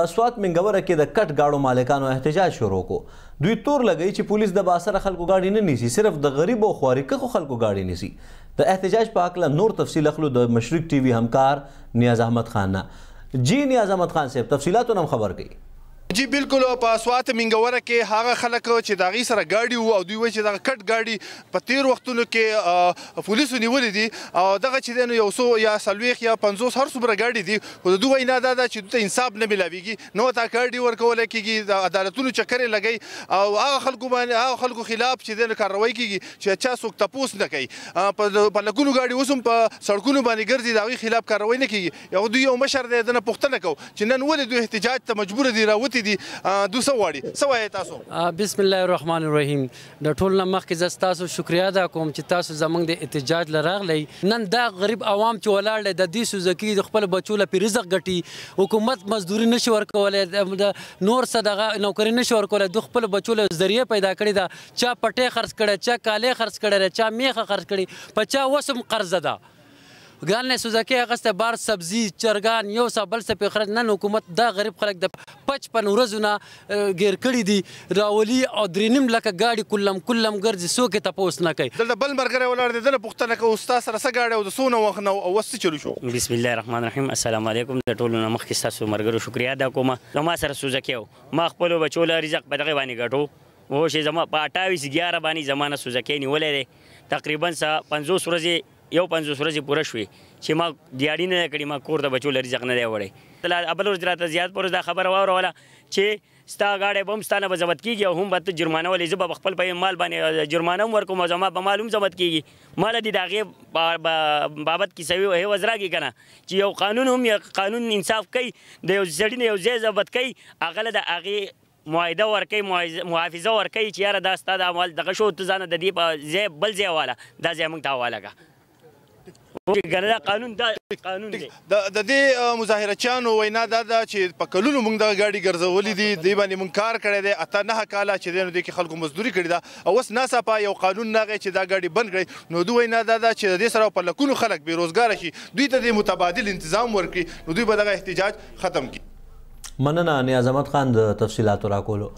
سوات منګوره کې د کټ گاډو مالکانو احتجاج شروع کو. دوی تور لګی چې پولیس د باثره خلکو گاډي نه نیسي، صرف د غریب او خوارکه خلکو گاډي نیسي. د احتجاج په اړه نور تفصیل اخلو د مشرق ټي وي همکار نیاز احمد خان نه. جی نیاز احمد خان صاحب تفصیلاتونه هم خبر کړي. جی بالکل په سوات منګوره کې هغه خلک چې د هغوی سره ګاډي وو او دوی وایي چې دغه کټ ګاډي په تیر وختونو کې پولیسو نیولي دي او دغه چې دی نو 100 یا 40 یا 50 هر څومره ګاډي دي، خو د دوی وینا دا ده چې دوی ته انصاف نه میلاویږي، نه ورته ګاډي ورکولی کېږي، د عدالتونو چکرې لګوي او هغه خلکو باندې هغه خلکو خلاف چې دی نو کاروایي کېږي چې چا څوک تپوس نه کوي. په لکونو ګاډي اوس هم په سړکونو باندې ګرځي، د هغوی خلاف کاروایي نه کېږي. یو دوی یو مشر دی د نه پوښتنه کوو چې نن ولې دوی احتجاج ته مجبوره دي راوتي دي، دوی څه غواړي، څه وایي تاسو؟ بسم الله الرحمن الرحیم. د ټول نه مخکې زه ستاسو شکریه ادا کوم چې تاسو زموږ د احتجاج له راغلی. نن دا غریب عوام چې ولاړ دی د دې سوزکي د خپل بچو له پې رزق ګټي، حکومت مزدوري نشي ورکولی، د نور څه دغه نوکري نشي ورکولی، دوی خپل بچو له ذریعه پیدا کړې ده، چا پټۍ خرڅ کړی، چا کالۍ خرڅ کړی، چا میخه خرڅ کړي، په چا اوس هم قرضه ده. ګان نه سوزکي اغسته بار سبزي چرګان یو څه بل څه پې خرڅ. نن حکومت دا غریب خلک د 55 ورځو نه ګیر کړي دي، راولي او 3.5 لکه ګاډي کلم ګرځي، څوک یې تپوس نه کوي. دلته بل ملګری ولاړ دی، ده نه پوښتنه کوو ستا سره څه ګاډی او د څونه وخت نه او اوس څه چلو شو؟ بسم الله الرحمن الرحیم. السلام علیکم. د ټولو نه مخکې ستاسو ملګرو شکریه ادا کوم. زما سره سوزکي و، ما خپلو بچو له رزق په دغې باندې ګټو، اوس یې زما په 28/11 باندې زما نه سوزکي نیولی دی. تقریبا 50 ورځې 50 ورځې پوره شوې چې ما دیاړي نه ده کړې، ما کور د بچو له رزق نه دی وړی. بل ورځ راته زیات پر دا خبره واوروله چې ستا غاړی به هم ستا نه به ضبط کېږي او هم به ته جرمانه ولې، زه به خپل په مال باندې جرمانه هم ورکوم او زما په مال هم ضبط کېږي. ماله دې د هغې بابت کیسه عوض راکړي که نه، چې یو قانون هم یا قانون انصاف کوي، د یو سړي نه یو ځای ضبط کوي، هغه له د هغې معاهده ورکوي، محافظه ورکوي چې یاره دا ستا د عمل دغه شو، ته ځانه د دې په ځای بل ځای حواله، دا ځای موږ ته حواله کړه. قانون د دې مظاهرچیانو وینا دا ده چې په کلونو موږ دغه ګاډي ګرځولي دي، دې باندې موږ کار کړی دی 8-9 کاله چې دی نو دې کې خلکو مزدوري کړې ده او اوس ناڅاپه یو قانون راغی چې دا ګاډي بند کړئ. نو دوی وینا دا ده چې د دې سره په لکونو خلک بېروزګاره شي، دوی ته د متبادل انتظام ورکړي، نو دوی به دغه احتجاج ختم کړي. مننه نیاز احمد خان د تفصیلاتو راکولو.